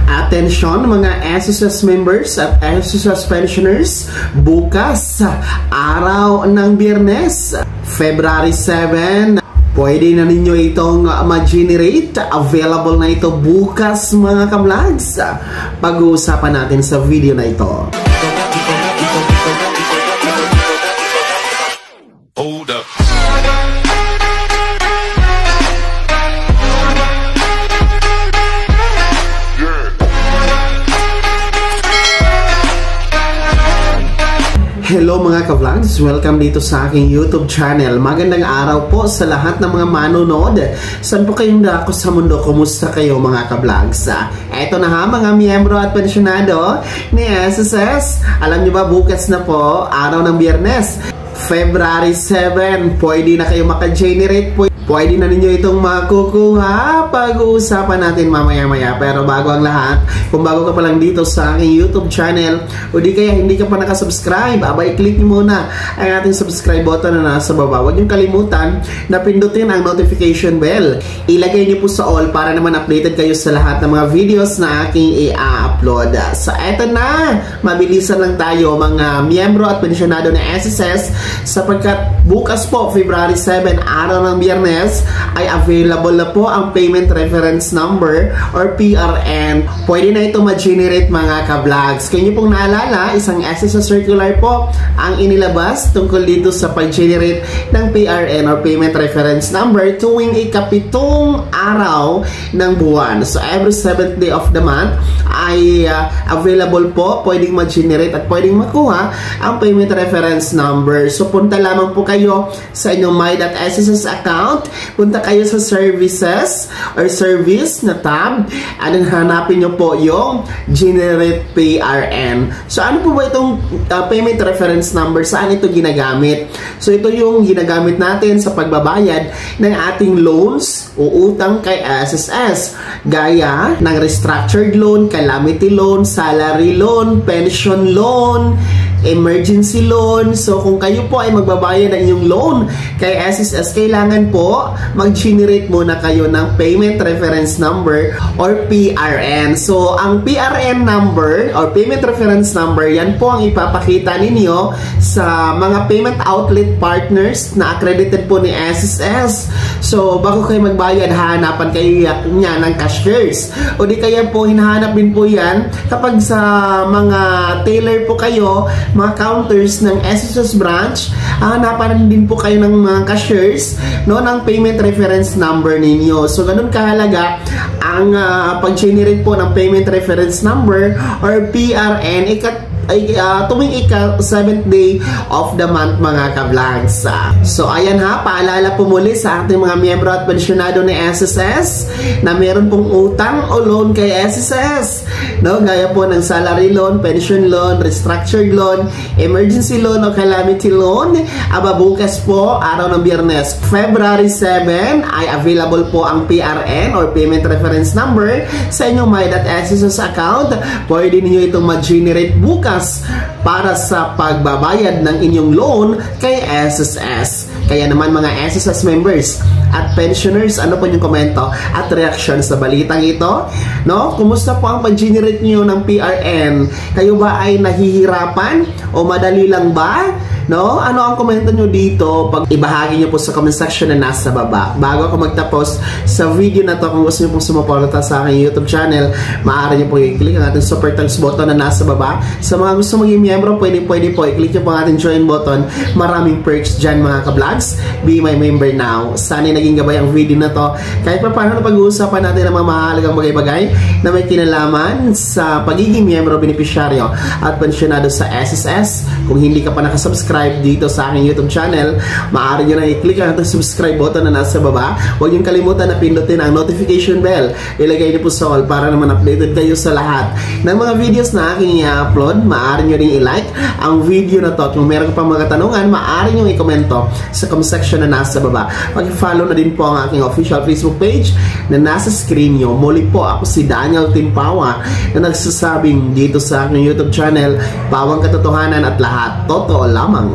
Atensyon mga SSS members at SSS pensioners, bukas, araw ng Biyernes, February 7, pwede na ninyo itong ma-generate. Available na ito bukas mga ka-vlogs. Pag-uusapan natin sa video na ito. Hold up. Hello mga ka-vlogs! Welcome dito sa aking YouTube channel. Magandang araw po sa lahat ng mga manonood. Saan po kayong dako sa mundo? Kumusta kayo mga ka-vlogs? Eto na ha mga miyembro at pensyonado ni SSS. Alam nyo ba bukas na po, araw ng Biyernes, February 7. Pwede na kayo maka-generate po. Pwede na ninyo itong makukuha. Pag-uusapan natin mamaya-maya. Pero bago ang lahat, kung bago ka pa lang dito sa aking YouTube channel, o di kaya hindi ka pa nakasubscribe, i-click nyo muna ang ating subscribe button na nasa baba. Huwag nyo kalimutan na pindutin ang notification bell. Ilagay nyo po sa all para naman updated kayo sa lahat ng mga videos na aking i-upload. So eto na, mabilisan lang tayo mga miyembro at pensyonado ng SSS sapagkat bukas po, February 7, araw ng Biyernes, ay available na po ang payment reference number or PRN. Pwede na ito ma-generate mga ka-vlogs. Kaya nyo pong naalala, isang SSS circular po ang inilabas tungkol dito sa pag-generate ng PRN or payment reference number tuwing ikapitong araw ng buwan. So every 7th day of the month ay available po, pwedeng ma-generate at pwedeng makuha ang payment reference number. So punta lamang po kayo sa inyong my.sss account. Punta kayo sa services or service na tab at hanapin nyo po yung generate PRN. So ano po ba itong payment reference number? Saan ito ginagamit? So ito yung ginagamit natin sa pagbabayad ng ating loans o utang kay SSS. Gaya ng restructured loan, calamity loan, salary loan, pension loan, emergency loan. So kung kayo po ay magbabayad ng inyong loan kay SSS, kailangan po mag-generate muna kayo ng payment reference number or PRN. So ang PRN number or payment reference number, yan po ang ipapakita ninyo sa mga payment outlet partners na accredited po ni SSS. So bago kayo magbayad, hahanapan kayo niya ng cashiers. O di kaya po hinahanap din po yan kapag sa mga tailor po kayo, mga counters ng SSS branch, hanapan din po kayo ng mga cashiers, no, ng payment reference number ninyo. So ganun kahalaga ang pag-generate po ng payment reference number or PRN tuwing ika-7th day of the month mga ka-vlogs. So ayan ha, paalala po muli sa ating mga miyembro at pensyonado ni SSS na meron pong utang o loan kay SSS, no? Gaya po ng salary loan, pension loan, restructured loan, emergency loan o calamity loan. Bukas po, araw ng Biyernes, February 7, ay available po ang PRN or payment reference number sa inyong my.sss account. Pwede ninyo itong mag-generate bukas para sa pagbabayad ng inyong loan kay SSS. Kaya naman mga SSS members at pensioners, ano po yung komento at reaction sa balitang ito? No? Kumusta po ang pag-generate niyo ng PRN? Kayo ba ay nahihirapan o madali lang ba? No? Ano ang komento nyo dito? Pag ibahagi nyo po sa comment section na nasa baba. Bago ako magtapos sa video na to, kung gusto nyo pong sumuporta sa aking YouTube channel, maaari nyo po i-click ang ating super thanks button na nasa baba. Sa mga gusto maging miyembro, pwede po i-click nyo po ang ating join button. Maraming perks dyan mga ka-vlogs. Be my member now. Sana naging gabay ang video na to. Kahit pa paano pag-uusapan natin ang mga mahalagang bagay-bagay na may kinalaman sa pagiging miyembro, benepisyaryo at pensyonado sa SSS. Kung hindi ka pa nakasubscribe dito sa aking YouTube channel, maaari nyo na i-click ang subscribe button na nasa baba. Huwag nyo kalimutan na pindutin ang notification bell. Ilagay nyo po sa all para naman updated kayo sa lahat ng mga videos na aking i-upload. Maaari nyo rin i-like ang video na to. Kung meron ka pang mga katanungan, maaari nyo i-komento sa comment section na nasa baba. Pag-follow na din po ang aking official Facebook page na nasa screen nyo. Muli po, ako si Daniel Timpawa na nagsasabing dito sa aking YouTube channel, pawang katotohanan at lahat totoo lamang.